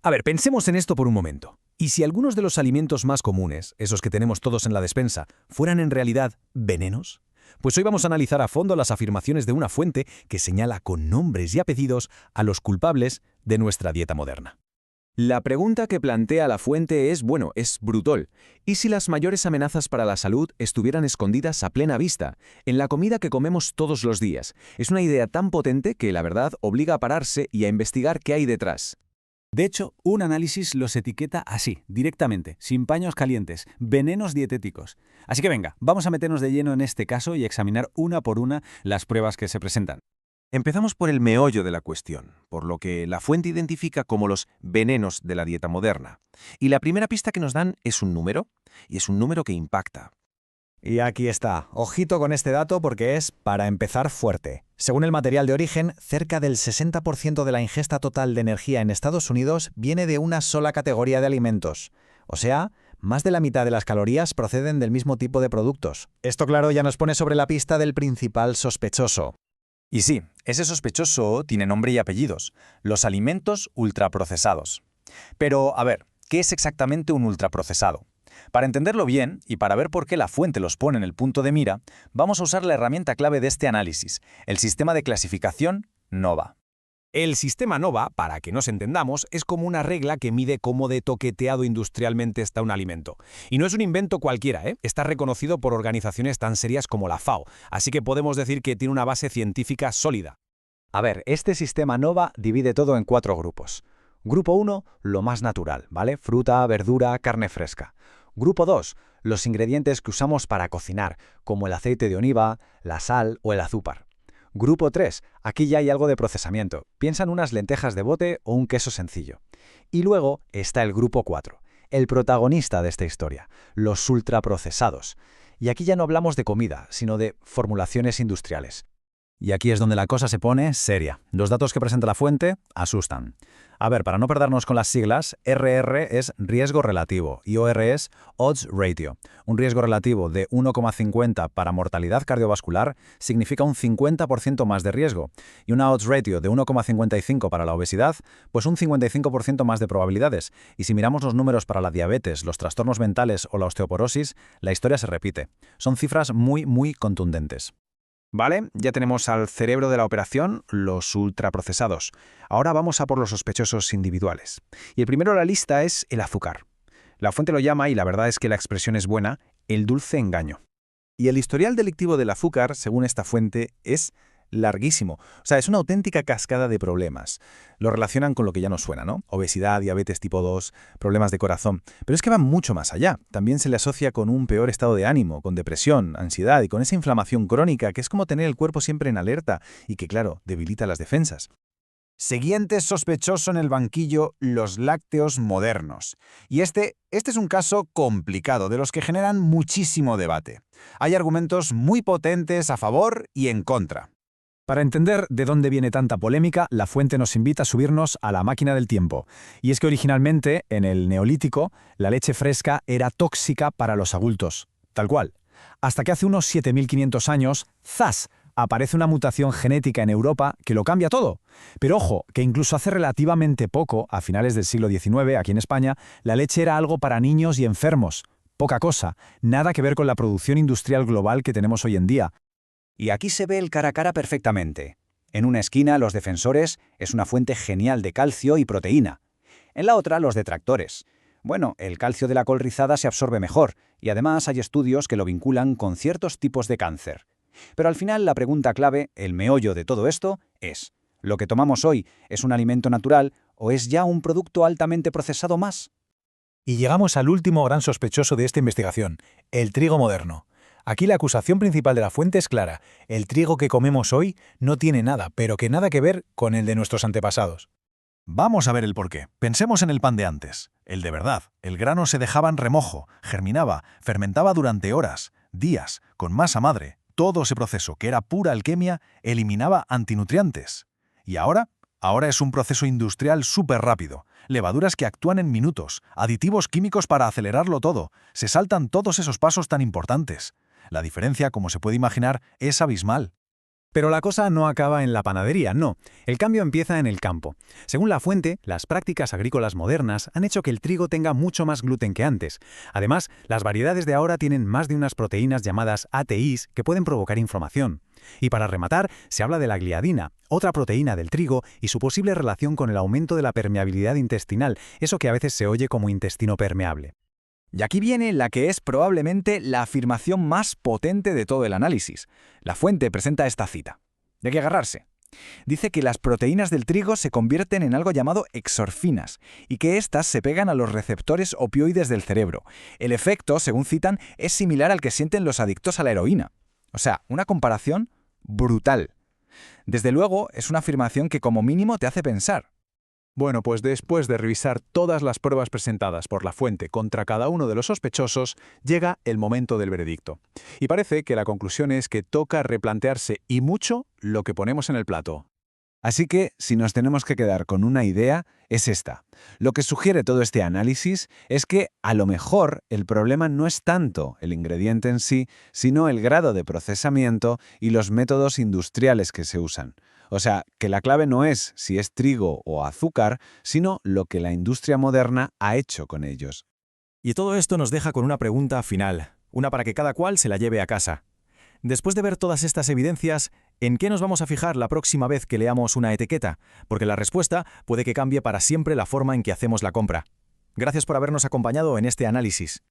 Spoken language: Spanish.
A ver, pensemos en esto por un momento. ¿Y si algunos de los alimentos más comunes, esos que tenemos todos en la despensa, fueran en realidad venenos? Pues hoy vamos a analizar a fondo las afirmaciones de una fuente que señala con nombres y apellidos a los culpables de nuestra dieta moderna. La pregunta que plantea la fuente es brutal. ¿Y si las mayores amenazas para la salud estuvieran escondidas a plena vista, en la comida que comemos todos los días? Es una idea tan potente que, la verdad, obliga a pararse y a investigar qué hay detrás. De hecho, un análisis los etiqueta así, directamente, sin paños calientes, venenos dietéticos. Así que venga, vamos a meternos de lleno en este caso y examinar una por una las pruebas que se presentan. Empezamos por el meollo de la cuestión, por lo que la fuente identifica como los venenos de la dieta moderna. Y la primera pista que nos dan es un número, y es un número que impacta. Y aquí está. Ojito con este dato porque es, para empezar, fuerte. Según el material de origen, cerca del 60% de la ingesta total de energía en Estados Unidos viene de una sola categoría de alimentos. O sea, más de la mitad de las calorías proceden del mismo tipo de productos. Esto, claro, ya nos pone sobre la pista del principal sospechoso. Y sí, ese sospechoso tiene nombre y apellidos: los alimentos ultraprocesados. Pero, a ver, ¿qué es exactamente un ultraprocesado? Para entenderlo bien y para ver por qué la fuente los pone en el punto de mira, vamos a usar la herramienta clave de este análisis, el sistema de clasificación NOVA. El sistema NOVA, para que nos entendamos, es como una regla que mide cómo de toqueteado industrialmente está un alimento. Y no es un invento cualquiera, ¿eh? Está reconocido por organizaciones tan serias como la FAO, así que podemos decir que tiene una base científica sólida. A ver, este sistema NOVA divide todo en 4 grupos. Grupo 1, lo más natural, ¿vale? Fruta, verdura, carne fresca. Grupo 2, los ingredientes que usamos para cocinar, como el aceite de oliva, la sal o el azúcar. Grupo 3, aquí ya hay algo de procesamiento. Piensa en unas lentejas de bote o un queso sencillo. Y luego está el grupo 4, el protagonista de esta historia, los ultraprocesados. Y aquí ya no hablamos de comida, sino de formulaciones industriales. Y aquí es donde la cosa se pone seria. Los datos que presenta la fuente asustan. A ver, para no perdernos con las siglas, RR es riesgo relativo y OR es odds ratio. Un riesgo relativo de 1,50 para mortalidad cardiovascular significa un 50% más de riesgo. Y una odds ratio de 1,55 para la obesidad, pues un 55% más de probabilidades. Y si miramos los números para la diabetes, los trastornos mentales o la osteoporosis, la historia se repite. Son cifras muy contundentes. Vale, ya tenemos al cerebro de la operación, los ultraprocesados. Ahora vamos a por los sospechosos individuales. Y el primero de la lista es el azúcar. La fuente lo llama, y la verdad es que la expresión es buena, el dulce engaño. Y el historial delictivo del azúcar, según esta fuente, es larguísimo. O sea, es una auténtica cascada de problemas. Lo relacionan con lo que ya nos suena, ¿no? Obesidad, diabetes tipo 2, problemas de corazón. Pero es que va mucho más allá. También se le asocia con un peor estado de ánimo, con depresión, ansiedad y con esa inflamación crónica que es como tener el cuerpo siempre en alerta y que, claro, debilita las defensas. Siguiente sospechoso en el banquillo, los lácteos modernos. Y este es un caso complicado, de los que generan muchísimo debate. Hay argumentos muy potentes a favor y en contra. Para entender de dónde viene tanta polémica, la fuente nos invita a subirnos a la máquina del tiempo. Y es que originalmente, en el Neolítico, la leche fresca era tóxica para los adultos, tal cual. Hasta que hace unos 7500 años, ¡zas!, aparece una mutación genética en Europa que lo cambia todo. Pero ojo, que incluso hace relativamente poco, a finales del siglo XIX, aquí en España, la leche era algo para niños y enfermos. Poca cosa, nada que ver con la producción industrial global que tenemos hoy en día. Y aquí se ve el cara a cara perfectamente. En una esquina, los defensores es una fuente genial de calcio y proteína. En la otra, los detractores. Bueno, el calcio de la col rizada se absorbe mejor, y además hay estudios que lo vinculan con ciertos tipos de cáncer. Pero al final, la pregunta clave, el meollo de todo esto, es: ¿lo que tomamos hoy es un alimento natural o es ya un producto altamente procesado más? Y llegamos al último gran sospechoso de esta investigación, el trigo moderno. Aquí la acusación principal de la fuente es clara: el trigo que comemos hoy no tiene nada, pero que nada que ver con el de nuestros antepasados. Vamos a ver el porqué. Pensemos en el pan de antes, el de verdad. El grano se dejaba en remojo, germinaba, fermentaba durante horas, días, con masa madre. Todo ese proceso, que era pura alquimia, eliminaba antinutrientes. ¿Y ahora? Ahora es un proceso industrial súper rápido. Levaduras que actúan en minutos, aditivos químicos para acelerarlo todo. Se saltan todos esos pasos tan importantes. La diferencia, como se puede imaginar, es abismal. Pero la cosa no acaba en la panadería, no. El cambio empieza en el campo. Según la fuente, las prácticas agrícolas modernas han hecho que el trigo tenga mucho más gluten que antes. Además, las variedades de ahora tienen más de unas proteínas llamadas ATIs que pueden provocar inflamación. Y para rematar, se habla de la gliadina, otra proteína del trigo, y su posible relación con el aumento de la permeabilidad intestinal, eso que a veces se oye como intestino permeable. Y aquí viene la que es probablemente la afirmación más potente de todo el análisis. La fuente presenta esta cita. ¿De qué agarrarse? Dice que las proteínas del trigo se convierten en algo llamado exorfinas y que éstas se pegan a los receptores opioides del cerebro. El efecto, según citan, es similar al que sienten los adictos a la heroína. O sea, una comparación brutal. Desde luego, es una afirmación que como mínimo te hace pensar. Bueno, pues después de revisar todas las pruebas presentadas por la fuente contra cada uno de los sospechosos, llega el momento del veredicto. Y parece que la conclusión es que toca replantearse y mucho lo que ponemos en el plato. Así que, si nos tenemos que quedar con una idea, es esta. Lo que sugiere todo este análisis es que, a lo mejor, el problema no es tanto el ingrediente en sí, sino el grado de procesamiento y los métodos industriales que se usan. O sea, que la clave no es si es trigo o azúcar, sino lo que la industria moderna ha hecho con ellos. Y todo esto nos deja con una pregunta final, una para que cada cual se la lleve a casa. Después de ver todas estas evidencias, ¿en qué nos vamos a fijar la próxima vez que leamos una etiqueta? Porque la respuesta puede que cambie para siempre la forma en que hacemos la compra. Gracias por habernos acompañado en este análisis.